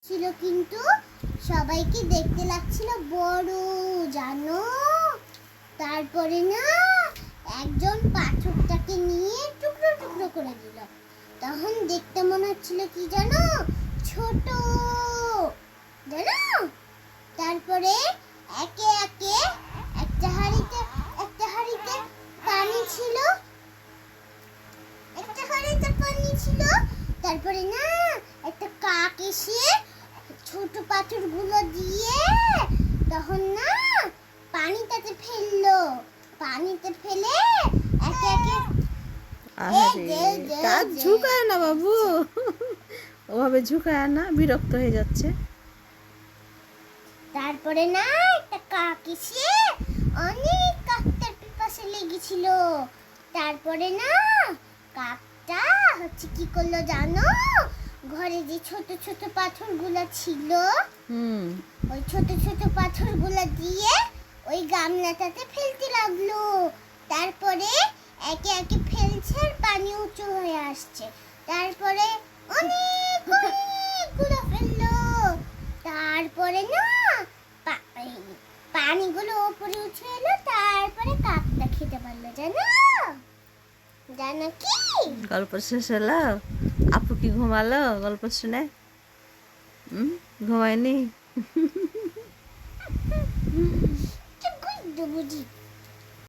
ছিল কিন্তু সবাইকে দেখতে লাগছিল বড়, জানো। তারপরে না একজন পাথরটাকে নিয়ে টুকরো টুকরো করে দিল। তখন দেখতে মনে হচ্ছিল কি জানো, ছোট, জানো। তারপরে একে একে একটা হাঁড়িতে পানি ছিল, তারপরে না একটা কাক এসে ছোট পাথরগুলো দিয়ে তখন না পানিতে ফেলে একে একে কাক ঝুঁকায় না বাবু, ওভাবে ঝুঁকায় না, বিরক্ত হয়ে যাচ্ছে। তারপরে না একটা কাক এসে অনেক কাকটার পিপাসা লেগেছিল। তারপরে না কাকটা কি করলো জানো, ঘরে যে ছোট ছোট পাথরগুলো ছিল ওই ছোট ছোট পাথরগুলো দিয়ে ওই গামলাটাতে ফেলতে লাগলো। তারপরে একে একে ফেলছে আর পানি উঁচু হয়ে আসছে। তারপরে অনেকগুলো ফেললো। তারপরে না পানিগুলো উপরে উঠে এলো। তারপরে কাকটা খেতে পারলো, জানো কি? গল্প শেষ হলো? আপু কি ঘুমালো গল্প শুনে? ঘুমায়নি? বুঝি